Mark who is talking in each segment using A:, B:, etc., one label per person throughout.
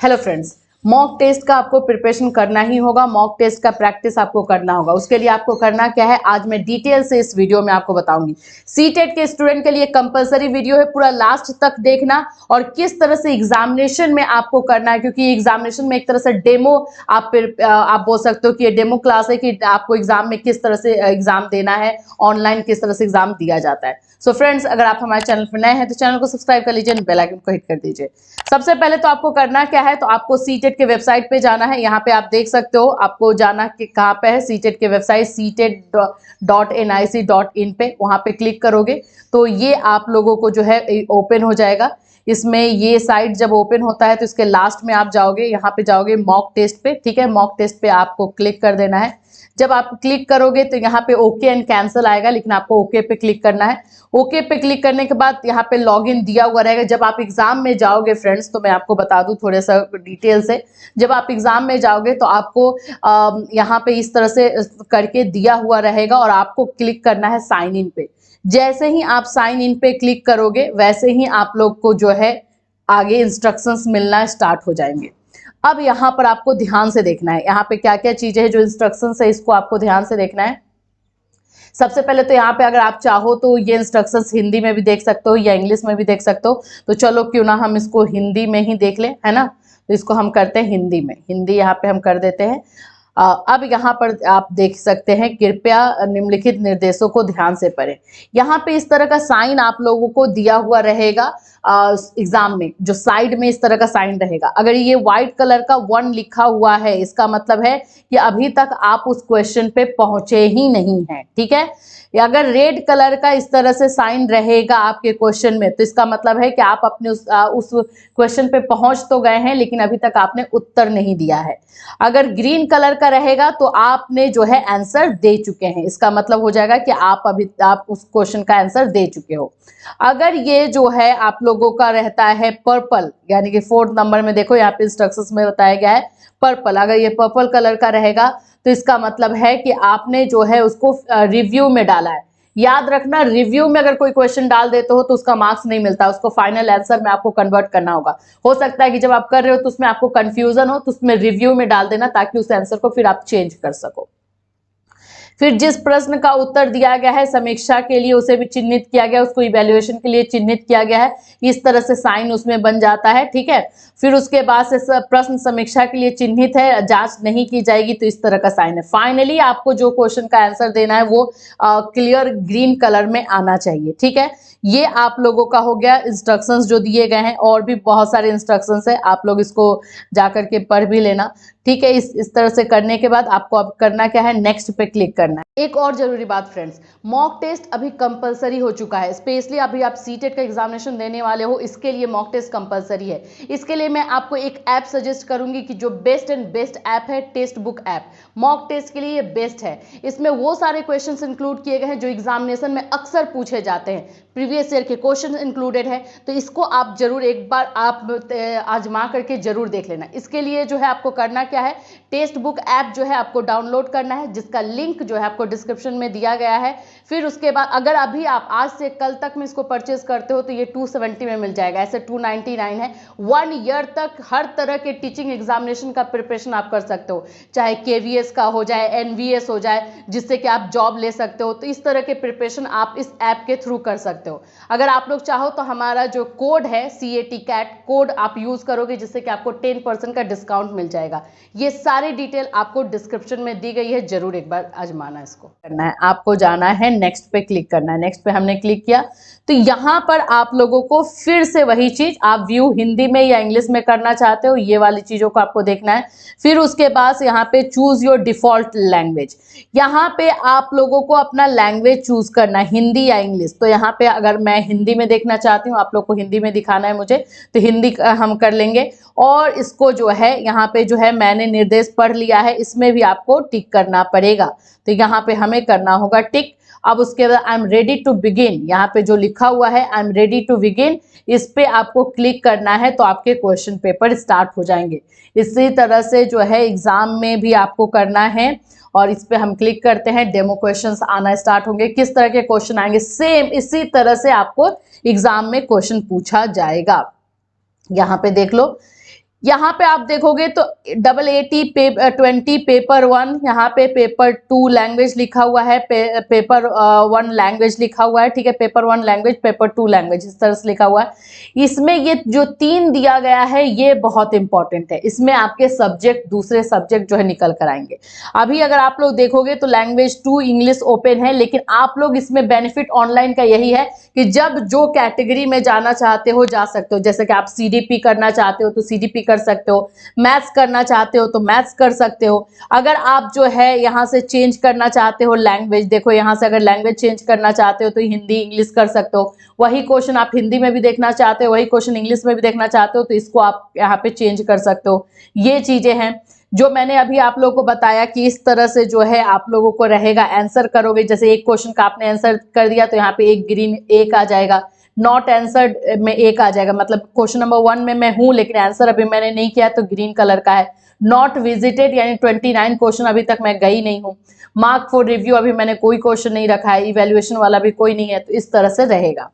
A: Hello friends, mock test का आपको preparation करना ही होगा। मॉक टेस्ट का प्रैक्टिस आपको करना होगा। उसके लिए आपको करना क्या है, आज मैं डिटेल से इस वीडियो में आपको बताऊंगी। सीटेट के स्टूडेंट के लिए कंपलसरी वीडियो है, पूरा लास्ट तक देखना और किस तरह से एग्जामिनेशन में आपको करना है, क्योंकि एग्जामिनेशन में एक तरह से डेमो आप बोल सकते हो कि ये डेमो क्लास है कि आपको एग्जाम में किस तरह से एग्जाम देना है, ऑनलाइन किस तरह से एग्जाम दिया जाता है। सो फ्रेंड्स, अगर आप हमारे चैनल पर नए हैं तो चैनल को सब्सक्राइब कर लीजिए, बेल आइकन को हिट कर दीजिए। सबसे पहले तो आपको करना क्या है, तो आपको सीटेट के वेबसाइट पे जाना है। यहाँ पे आप देख सकते हो, आपको जाना कहाँ पे है, सीटेट के वेबसाइट CTET.nic.in पे, वहां पे क्लिक करोगे तो ये आप लोगों को जो है ओपन हो जाएगा। इसमें ये साइट जब ओपन होता है तो इसके लास्ट में आप जाओगे, यहाँ पे जाओगे मॉक टेस्ट पे। ठीक है, मॉक टेस्ट पे आपको क्लिक कर देना है। जब आप क्लिक करोगे तो यहाँ पे ओके एंड कैंसिल आएगा, लेकिन आपको ओके पे क्लिक करना है। ओके पे क्लिक करने के बाद यहाँ पे लॉगिन दिया हुआ रहेगा। जब आप एग्जाम में जाओगे फ्रेंड्स, तो मैं आपको बता दूं थोड़ा सा डिटेल से। जब आप एग्जाम में जाओगे तो आपको यहाँ पे इस तरह से करके दिया हुआ रहेगा और आपको क्लिक करना है साइन इन पे। जैसे ही आप साइन इन पे क्लिक करोगे वैसे ही आप लोग को जो है आगे इंस्ट्रक्शंस मिलना स्टार्ट हो जाएंगे। अब यहाँ पर आपको ध्यान से देखना है, यहाँ पे क्या क्या चीजें हैं जो इंस्ट्रक्शंस है, इसको आपको ध्यान से देखना है। सबसे पहले तो यहाँ पे अगर आप चाहो तो ये इंस्ट्रक्शंस हिंदी में भी देख सकते हो या इंग्लिश में भी देख सकते हो। तो चलो क्यों ना हम इसको हिंदी में ही देख लें, है ना। तो इसको हम करते हैं हिंदी में, हिंदी यहाँ पे हम कर देते हैं। अब यहाँ पर आप देख सकते हैं, कृपया निम्नलिखित निर्देशों को ध्यान से पढ़ें। यहाँ पे इस तरह का साइन आप लोगों को दिया हुआ रहेगा। एग्जाम में जो साइड में इस तरह का साइन रहेगा, अगर ये व्हाइट कलर का 1 लिखा हुआ है, इसका मतलब है कि अभी तक आप उस क्वेश्चन पे पहुंचे ही नहीं हैं। ठीक है, या अगर रेड कलर का इस तरह से साइन रहेगा आपके क्वेश्चन में, तो इसका मतलब है कि आप अपने उस क्वेश्चन पे पहुंच तो गए हैं, लेकिन अभी तक आपने उत्तर नहीं दिया है। अगर ग्रीन कलर का रहेगा तो आपने जो है आंसर दे चुके हैं, इसका मतलब हो जाएगा कि आप उस क्वेश्चन का आंसर दे चुके हो। अगर ये जो है आप लोगों का रहता है पर्पल, यानी कि 4th नंबर में देखो यहाँ पे इंस्ट्रक्शंस में बताया गया है पर्पल, अगर ये पर्पल कलर का रहेगा तो इसका मतलब है कि आपने जो है उसको रिव्यू में डाला है। याद रखना, रिव्यू में अगर कोई क्वेश्चन डाल देते हो तो उसका मार्क्स नहीं मिलता, उसको फाइनल आंसर में आपको कन्वर्ट करना होगा। हो सकता है कि जब आप कर रहे हो तो उसमें आपको कंफ्यूजन हो, तो उसमें रिव्यू में डाल देना ताकि उस आंसर को फिर आप चेंज कर सको। फिर जिस प्रश्न का उत्तर दिया गया है समीक्षा के लिए, उसे भी चिन्हित किया गया, उसको इवैल्यूएशन के लिए चिन्हित किया गया है, इस तरह से साइन उसमें बन जाता है। ठीक है, फिर उसके बाद से प्रश्न समीक्षा के लिए चिन्हित है, जांच नहीं की जाएगी, तो इस तरह का साइन है। फाइनली आपको जो क्वेश्चन का आंसर देना है वो क्लियर ग्रीन कलर में आना चाहिए। ठीक है, ये आप लोगों का हो गया इंस्ट्रक्शंस जो दिए गए हैं। और भी बहुत सारे इंस्ट्रक्शंस है, आप लोग इसको जाकर के पढ़ भी लेना। ठीक है, इस तरह से करने के बाद आपको अब करना क्या है, नेक्स्ट पे क्लिक करना है। एक और जरूरी बात फ्रेंड्स, मॉक टेस्ट अभी कंपलसरी हो चुका है। स्पेशली अभी आप सीटेट का एग्जामिनेशन देने वाले हो, इसके लिए मॉक टेस्ट कंपलसरी है। इसके लिए मैं आपको एक ऐप सजेस्ट करूंगी कि जो बेस्ट एंड बेस्ट ऐप है, test book app. Mock test के लिए ये बेस्ट है। इसमें वो सारे क्वेश्चन इंक्लूड किए गए हैं जो एग्जामिनेशन में अक्सर पूछे जाते हैं, प्रीवियस ईयर के क्वेश्चन इंक्लूडेड है। तो इसको आप जरूर एक बार आप आजमा करके जरूर देख लेना। इसके लिए जो है आपको करना क्या है, टेस्ट बुक ऐप जो है आपको डाउनलोड करना है, जिसका लिंक जो है आपको डिस्क्रिप्शन में दिया गया है। फिर उसके बाद अगर अभी आप आज से कल तक में इसको परचेज करते हो तो ये 270 में मिल जाएगा, ऐसे 299 है। 1 ईयर तक हर तरह के टीचिंग एग्जामिनेशन का प्रिपरेशन आप कर सकते हो, चाहे KVS का हो जाए, NVS हो जाए, जिससे कि आप जॉब ले सकते हो। तो इस तरह के प्रिपरेशन आप इस ऐप के थ्रू कर सकते हो। अगर आप लोग चाहो तो हमारा जो कोड है CAT कोड आप यूज करोगे, जिससे कि आपको 10% का डिस्काउंट मिल जाएगा। ये सारी डिटेल आपको डिस्क्रिप्शन में दी गई है, जरूर एक बार आजमाना। इसको करना है, आपको जाना है नेक्स्ट पे क्लिक करना है। नेक्स्ट पे हमने क्लिक किया तो यहाँ पर आप लोगों को फिर से वही चीज, आप व्यू हिंदी में या इंग्लिश में करना चाहते हो, ये वाली चीजों को आपको देखना है। फिर उसके बाद यहाँ पे चूज योर डिफॉल्ट लैंग्वेज, यहाँ पे आप लोगों को अपना लैंग्वेज चूज करना है, हिंदी या इंग्लिश। तो यहाँ पे अगर मैं हिंदी में देखना चाहती हूँ, आप लोग को हिंदी में दिखाना है मुझे, तो हिंदी हम कर लेंगे। और इसको जो है यहाँ पे जो है मैंने निर्देश पढ़ लिया है, इसमें भी आपको टिक करना पड़ेगा। तो यहाँ पे हमें करना होगा टिक। अब उसके बाद I am ready to begin, यहाँ पे जो लिखा हुआ है I am ready to begin, इस पे आपको क्लिक करना है, तो आपके क्वेश्चन पेपर स्टार्ट हो जाएंगे। इसी तरह से जो है एग्जाम में भी आपको करना है। और इस पे हम क्लिक करते हैं, डेमो क्वेश्चंस आना स्टार्ट होंगे। किस तरह के क्वेश्चन आएंगे, सेम इसी तरह से आपको एग्जाम में क्वेश्चन पूछा जाएगा। यहाँ पे देख लो, यहाँ पे आप देखोगे तो AAT 20 पेपर 1, यहाँ पे पेपर 2 लैंग्वेज लिखा हुआ है, पेपर 1 लैंग्वेज लिखा हुआ है, ठीक है, पेपर 1 लैंग्वेज, पेपर 2 लैंग्वेज, इस तरह से लिखा हुआ है। इसमें ये जो 3 दिया गया है ये बहुत इंपॉर्टेंट है, इसमें आपके सब्जेक्ट, दूसरे सब्जेक्ट जो है निकल कर आएंगे। अभी अगर आप लोग देखोगे तो लैंग्वेज 2 इंग्लिश ओपन है, लेकिन आप लोग इसमें बेनिफिट ऑनलाइन का यही है कि जब जो कैटेगरी में जाना चाहते हो जा सकते हो, जैसे कि आप CDP करना चाहते हो तो CDP कर सकते हो, मैथ्स करना चाहते हो तो मैथ्स कर सकते हो। अगर आप जो है यहाँ से चेंज करना चाहते हो लैंग्वेज, देखो यहाँ से अगर लैंग्वेज चेंज करना चाहते हो तो हिंदी इंग्लिश कर सकते हो, वही क्वेश्चन आप हिंदी में भी देखना चाहते हो, वही क्वेश्चन इंग्लिश में भी देखना चाहते हो तो इसको आप यहाँ पे चेंज कर सकते हो। ये चीजें हैं जो मैंने अभी आप लोगों को बताया कि इस तरह से जो है आप लोगों को रहेगा। आंसर करोगे, जैसे एक क्वेश्चन का आपने आंसर कर दिया तो यहाँ पे एक ग्रीन एक आ जाएगा, नॉट आंसर्ड में एक आ जाएगा, मतलब क्वेश्चन नंबर 1 में मैं हूं लेकिन आंसर अभी मैंने नहीं किया तो ग्रीन कलर का है। नॉट विजिटेड यानी 29 क्वेश्चन अभी तक मैं गई नहीं हूं। मार्क फॉर रिव्यू अभी मैंने कोई क्वेश्चन नहीं रखा है, इवेल्युएशन वाला भी कोई नहीं है, तो इस तरह से रहेगा।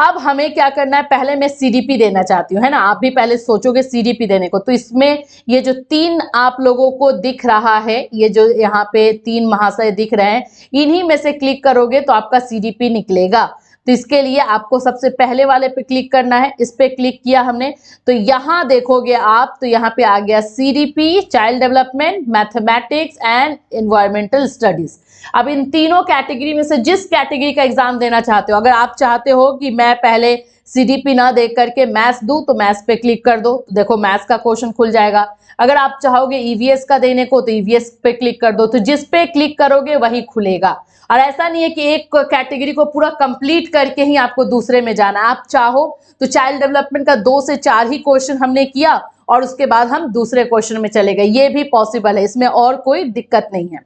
A: अब हमें क्या करना है, पहले मैं CDP देना चाहती हूँ, है ना, आप भी पहले सोचोगे CDP देने को, तो इसमें ये जो 3 आप लोगों को दिख रहा है, ये जो यहाँ पे 3 महाशय दिख रहे हैं, इन्हीं में से क्लिक करोगे तो आपका CDP निकलेगा। तो इसके लिए आपको सबसे पहले वाले पे क्लिक करना है। इस पे क्लिक किया हमने तो यहाँ देखोगे आप, तो यहाँ पे आ गया CDP child development, mathematics and environmental studies. अब इन तीनों कैटेगरी में से जिस कैटेगरी का एग्जाम देना चाहते हो, अगर आप चाहते हो कि मैं पहले CDP ना देख करके मैथ्स दूं तो मैथ्स पे क्लिक कर दो, तो देखो मैथ्स का क्वेश्चन खुल जाएगा। अगर आप चाहोगे EVS का देने को तो EVS पे क्लिक कर दो, तो जिस पे क्लिक करोगे वही खुलेगा। और ऐसा नहीं है कि एक कैटेगरी को पूरा कंप्लीट करके ही आपको दूसरे में जाना है, आप चाहो तो चाइल्ड डेवलपमेंट का 2 से 4 ही क्वेश्चन हमने किया और उसके बाद हम दूसरे क्वेश्चन में चले गए, ये भी पॉसिबल है, इसमें और कोई दिक्कत नहीं है।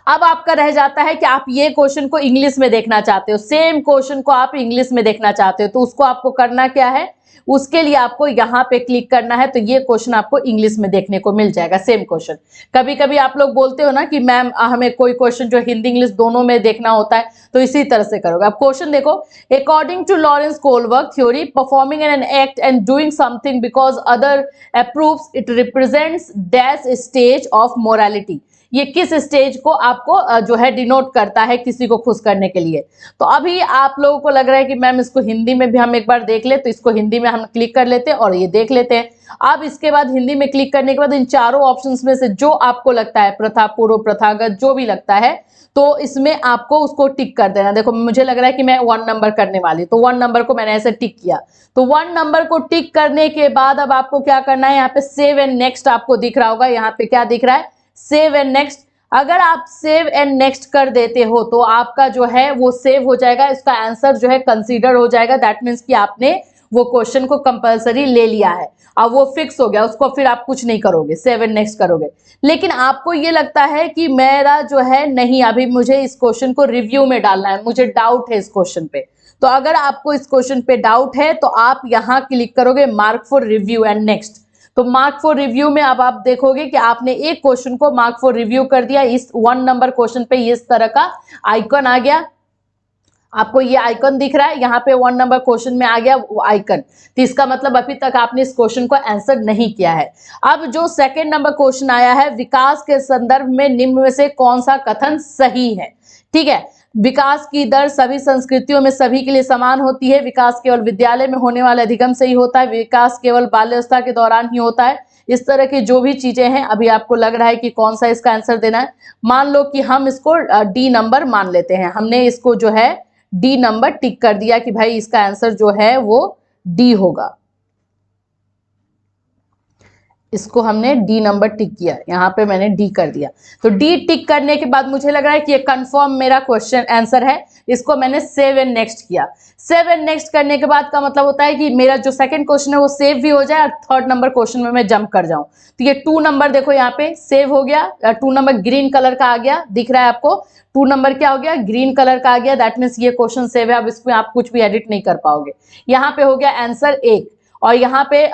A: अब आपका रह जाता है कि आप ये क्वेश्चन को इंग्लिश में देखना चाहते हो, सेम क्वेश्चन को आप इंग्लिश में देखना चाहते हो, तो उसको आपको करना क्या है, उसके लिए आपको यहाँ पे क्लिक करना है, तो ये क्वेश्चन आपको इंग्लिश में देखने को मिल जाएगा, सेम क्वेश्चन। कभी कभी आप लोग बोलते हो ना कि मैम हमें कोई क्वेश्चन जो हिंदी इंग्लिश दोनों में देखना होता है, तो इसी तरह से करोगे। अब क्वेश्चन देखो, according to Lawrence Kohlberg theory, performing an act and doing something because other approves it represents dash stage of morality. ये किस स्टेज को आपको जो है डिनोट करता है किसी को खुश करने के लिए। तो अभी आप लोगों को लग रहा है कि मैम इसको हिंदी में भी हम एक बार देख ले, तो इसको हिंदी में हम क्लिक कर लेते हैं और ये देख लेते हैं। अब इसके बाद हिंदी में क्लिक करने के बाद इन चारों ऑप्शंस में से जो आपको लगता है, प्रथा पूर्व, प्रथागत, जो भी लगता है, तो इसमें आपको उसको टिक कर देना। देखो मुझे लग रहा है कि मैं 1 नंबर करने वाली, तो 1 नंबर को मैंने ऐसे टिक किया। तो 1 नंबर को टिक करने के बाद अब आपको क्या करना है, यहाँ पे सेव एंड नेक्स्ट आपको दिख रहा होगा, यहाँ पे क्या दिख रहा है, सेव एंड नेक्स्ट। अगर आप सेव एंड नेक्स्ट कर देते हो तो आपका जो है वो सेव हो जाएगा, इसका आंसर जो है कंसीडर हो जाएगा। दैट मीन्स कि आपने वो क्वेश्चन को कंपलसरी ले लिया है, अब वो फिक्स हो गया, उसको फिर आप कुछ नहीं करोगे, सेव एंड नेक्स्ट करोगे। लेकिन आपको ये लगता है कि मेरा जो है नहीं, अभी मुझे इस क्वेश्चन को रिव्यू में डालना है, मुझे डाउट है इस क्वेश्चन पे, तो अगर आपको इस क्वेश्चन पे डाउट है तो आप यहाँ क्लिक करोगे mark for review and next. तो मार्क फॉर रिव्यू में अब आप देखोगे कि आपने एक क्वेश्चन को मार्क फॉर रिव्यू कर दिया, इस 1 नंबर क्वेश्चन पे इस तरह का आइकन आ गया, आपको ये आइकन दिख रहा है, यहाँ पे 1 नंबर क्वेश्चन में आ गया वो आइकन, तो इसका मतलब अभी तक आपने इस क्वेश्चन को आंसर नहीं किया है। अब जो 2nd नंबर क्वेश्चन आया है, विकास के संदर्भ में निम्न में से कौन सा कथन सही है। ठीक है, विकास की दर सभी संस्कृतियों में सभी के लिए समान होती है, विकास केवल विद्यालय में होने वाले अधिगम से ही होता है, विकास केवल बाल्यावस्था के दौरान ही होता है। इस तरह की जो भी चीजें हैं, अभी आपको लग रहा है कि कौन सा इसका आंसर देना है। मान लो कि हम इसको D नंबर मान लेते हैं, हमने इसको जो है D नंबर टिक कर दिया कि भाई इसका आंसर जो है वो D होगा, इसको हमने D नंबर टिक किया, यहाँ पे मैंने D कर दिया। तो D टिक करने के बाद मुझे लग रहा है कि ये कंफर्म मेरा क्वेश्चन आंसर है, इसको मैंने सेव एंड नेक्स्ट किया। सेव एंड नेक्स्ट करने के बाद का मतलब होता है कि मेरा जो 2nd क्वेश्चन है वो सेव भी हो जाए और 3rd नंबर क्वेश्चन में मैं जंप कर जाऊं। तो ये 2 नंबर देखो यहाँ पे सेव हो गया, 2 नंबर ग्रीन कलर का आ गया, दिख रहा है आपको, 2 नंबर क्या हो गया, ग्रीन कलर का आ गया। दैट मीन्स ये क्वेश्चन सेव है, अब इसमें आप कुछ भी एडिट नहीं कर पाओगे। यहाँ पे हो गया आंसर 1 और यहाँ पे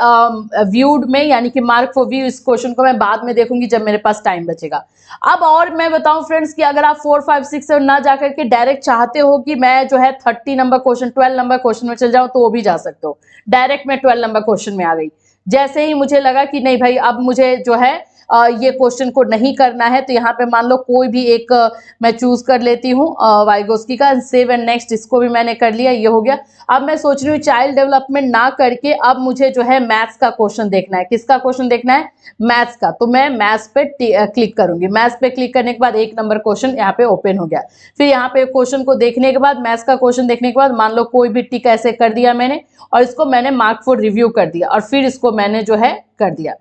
A: व्यूड में यानी कि मार्क फॉर व्यू, इस क्वेश्चन को मैं बाद में देखूंगी जब मेरे पास टाइम बचेगा। अब और मैं बताऊं फ्रेंड्स कि अगर आप 4, 5, 6 7 ना जाकर के डायरेक्ट चाहते हो कि मैं जो है 30 नंबर क्वेश्चन 12 नंबर क्वेश्चन में चल जाऊं, तो वो भी जा सकते हो। डायरेक्ट मैं 12 नंबर क्वेश्चन में आ गई। जैसे ही मुझे लगा कि नहीं भाई अब मुझे जो है ये क्वेश्चन को नहीं करना है, तो यहाँ पे मान लो कोई भी एक मैं चूज कर लेती हूँ वाइगोस्की का, सेव एंड नेक्स्ट, इसको भी मैंने कर लिया, ये हो गया। अब मैं सोच रही हूँ चाइल्ड डेवलपमेंट ना करके अब मुझे जो है मैथ्स का क्वेश्चन देखना है। किसका क्वेश्चन देखना है? मैथ्स का। तो मैं मैथ्स पे क्लिक करूंगी। मैथ्स पे क्लिक करने के बाद 1 नंबर क्वेश्चन यहाँ पे ओपन हो गया। फिर यहाँ पे क्वेश्चन को देखने के बाद, मैथ्स का क्वेश्चन देखने के बाद मान लो कोई भी टिक ऐसे कर दिया मैंने, और इसको मैंने मार्क फॉर रिव्यू कर दिया, और फिर इसको मैंने जो है कर दिया।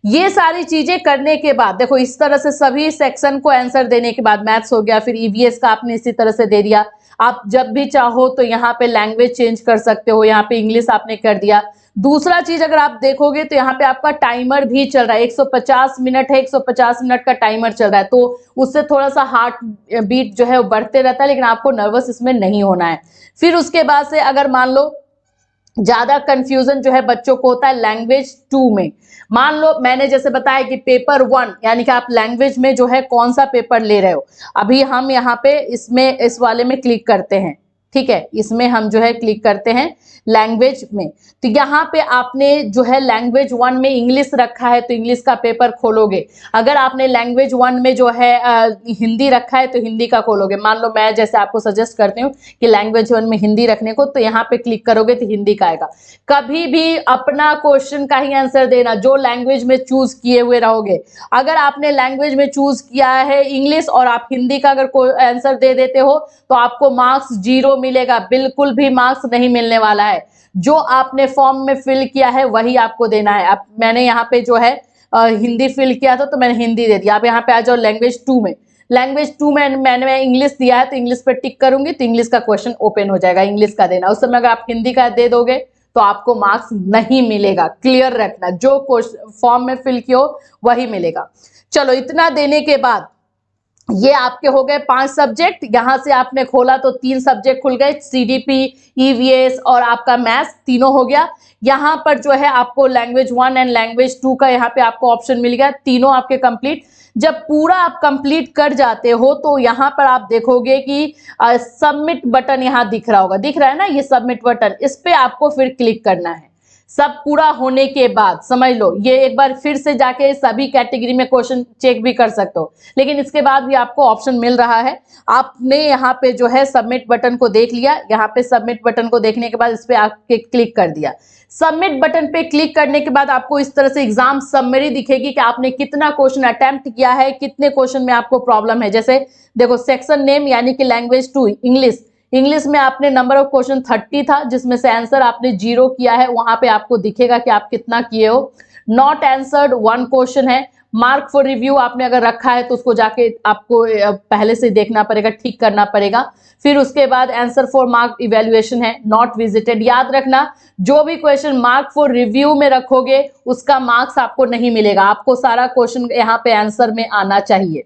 A: ये सारी चीजें करने के बाद देखो इस तरह से सभी सेक्शन को आंसर देने के बाद, मैथ्स हो गया, फिर ईवीएस का आपने इसी तरह से दे दिया। आप जब भी चाहो तो यहाँ पे लैंग्वेज चेंज कर सकते हो, यहाँ पे इंग्लिश आपने कर दिया। दूसरा चीज अगर आप देखोगे तो यहाँ पे आपका टाइमर भी चल रहा है, 150 मिनट है, 150 मिनट का टाइमर चल रहा है, तो उससे थोड़ा सा हार्ट बीट जो है वो बढ़ते रहता है, लेकिन आपको नर्वस इसमें नहीं होना है। फिर उसके बाद से अगर मान लो ज्यादा कंफ्यूजन जो है बच्चों को होता है लैंग्वेज 2 में, मान लो मैंने जैसे बताया कि पेपर 1 यानी कि आप लैंग्वेज में जो है कौन सा पेपर ले रहे हो, अभी हम यहाँ पे इसमें इस वाले में क्लिक करते हैं, ठीक है, इसमें हम जो है क्लिक करते हैं लैंग्वेज में। तो यहाँ पे आपने जो है लैंग्वेज 1 में इंग्लिश रखा है तो इंग्लिश का पेपर खोलोगे। अगर आपने लैंग्वेज 1 में जो है हिंदी रखा है तो हिंदी का खोलोगे। मान लो मैं जैसे आपको सजेस्ट करती हूँ कि लैंग्वेज 1 में हिंदी रखने को, तो यहाँ पे क्लिक करोगे तो हिंदी का आएगा। कभी भी अपना क्वेश्चन का ही आंसर देना जो लैंग्वेज में चूज किए हुए रहोगे। अगर आपने लैंग्वेज में चूज किया है इंग्लिश और आप हिंदी का अगर कोई आंसर दे देते हो तो आपको मार्क्स 0 मिलेगा, बिल्कुल भी मार्क्स नहीं मिलने वाला है। जो आपने फॉर्म में फिल किया है वही आपको देना है। अब मैंने यहाँ पे जो है हिंदी फिल किया था तो मैंने हिंदी दे दिया। अब यहाँ पे आ जाओ लैंग्वेज 2 में, लैंग्वेज 2 में मैंने इंग्लिश दिया है तो इंग्लिश पे टिक करूंगी तो इंग्लिश का क्वेश्चन ओपन हो जाएगा, इंग्लिश का देना। उस समय अगर आप हिंदी का दे दोगे तो आपको मार्क्स नहीं मिलेगा, क्लियर रखना, जो फॉर्म में फिल किया हो वही मिलेगा। चलो इतना देने के बाद ये आपके हो गए 5 सब्जेक्ट। यहां से आपने खोला तो 3 सब्जेक्ट खुल गए, सीडीपी, ईवीएस और आपका मैथ्स, तीनों हो गया। यहां पर जो है आपको लैंग्वेज 1 एंड लैंग्वेज 2 का यहाँ पे आपको ऑप्शन मिल गया, तीनों आपके कंप्लीट। जब पूरा आप कंप्लीट कर जाते हो तो यहाँ पर आप देखोगे कि सबमिट बटन यहाँ दिख रहा होगा, दिख रहा है ना ये सबमिट बटन, इस पे आपको फिर क्लिक करना है। सब पूरा होने के बाद समझ लो, ये एक बार फिर से जाके सभी कैटेगरी में क्वेश्चन चेक भी कर सकते हो, लेकिन इसके बाद भी आपको ऑप्शन मिल रहा है। आपने यहाँ पे जो है सबमिट बटन को देख लिया, यहाँ पे सबमिट बटन को देखने के बाद इस पे आपके क्लिक कर दिया। सबमिट बटन पे क्लिक करने के बाद आपको इस तरह से एग्जाम समरी दिखेगी कि आपने कितना क्वेश्चन अटेम्प्ट किया है, कितने क्वेश्चन में आपको प्रॉब्लम है। जैसे देखो सेक्शन नेम यानी कि लैंग्वेज 2 इंग्लिश, इंग्लिश में आपने नंबर ऑफ क्वेश्चन 30 था जिसमें से आंसर आपने 0 किया है, वहां पे आपको दिखेगा कि आप कितना किए हो। नॉट आंसर्ड 1 क्वेश्चन है। मार्क फॉर रिव्यू आपने अगर रखा है तो उसको जाके आपको पहले से देखना पड़ेगा, ठीक करना पड़ेगा। फिर उसके बाद आंसर फॉर मार्क इवेल्युएशन है, नॉट विजिटेड। याद रखना जो भी क्वेश्चन मार्क फॉर रिव्यू में रखोगे उसका मार्क्स आपको नहीं मिलेगा, आपको सारा क्वेश्चन यहाँ पे आंसर में आना चाहिए।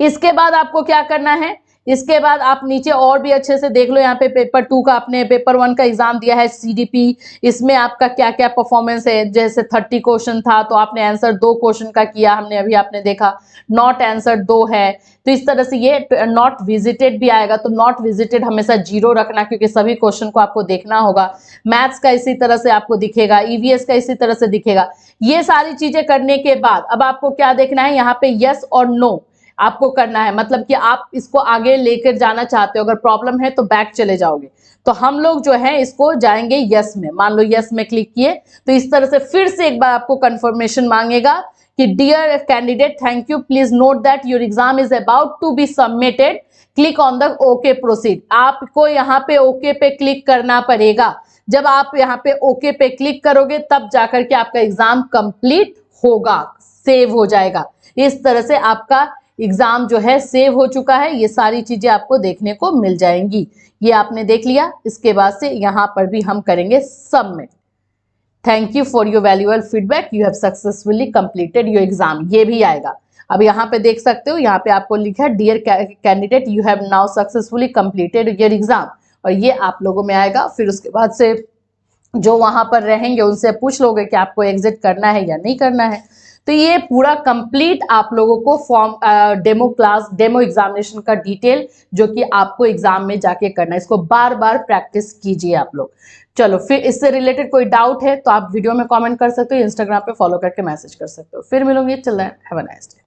A: इसके बाद आपको क्या करना है, इसके बाद आप नीचे और भी अच्छे से देख लो, यहाँ पे पेपर 2 का आपने पेपर 1 का एग्जाम दिया है सीडीपी, इसमें आपका क्या क्या परफॉर्मेंस है। जैसे 30 क्वेश्चन था तो आपने आंसर 2 क्वेश्चन का किया, हमने अभी आपने देखा। नॉट आंसर 2 है, तो इस तरह से ये नॉट विजिटेड भी आएगा, तो नॉट विजिटेड हमेशा 0 रखना क्योंकि सभी क्वेश्चन को आपको देखना होगा। मैथ्स का इसी तरह से आपको दिखेगा, ईवीएस का इसी तरह से दिखेगा। ये सारी चीजें करने के बाद अब आपको क्या देखना है, यहाँ पे यस और नो आपको करना है, मतलब कि आप इसको आगे लेकर जाना चाहते हो। अगर प्रॉब्लम है तो बैक चले जाओगे, तो हम लोग जो है इसको जाएंगे यस में। मान लो यस में क्लिक किए तो इस तरह से फिर से एक बार आपको कंफर्मेशन मांगेगा कि dear candidate thank you, please note that your exam is about to be submitted, click on the okay proceed. आपको यहाँ पे ओके पे क्लिक करना पड़ेगा। जब आप यहाँ पे ओके पे क्लिक करोगे तब जाकर के आपका एग्जाम कंप्लीट होगा, सेव हो जाएगा। इस तरह से आपका एग्जाम जो है सेव हो चुका है। ये सारी चीजें आपको देखने को मिल जाएंगी। ये आपने देख लिया, इसके बाद से यहां पर भी हम करेंगे submit. Thank you for your valuable feedback, you have successfully completed your exam, ये भी आएगा। अब यहाँ पे देख सकते हो, यहाँ पे आपको लिखा है dear candidate you have now successfully completed your exam, और ये आप लोगों में आएगा। फिर उसके बाद से जो वहां पर रहेंगे उनसे पूछ लोगे कि आपको एग्जिट करना है या नहीं करना है। तो ये पूरा कंप्लीट आप लोगों को फॉर्म डेमो एग्जामिनेशन का डिटेल जो कि आपको एग्जाम में जाके करना है, इसको बार बार प्रैक्टिस कीजिए आप लोग। चलो, फिर इससे रिलेटेड कोई डाउट है तो आप वीडियो में कमेंट कर सकते हो, इंस्टाग्राम पे फॉलो करके मैसेज कर सकते हो। फिर मिलूंगी, चल हैव अ नाइस डे।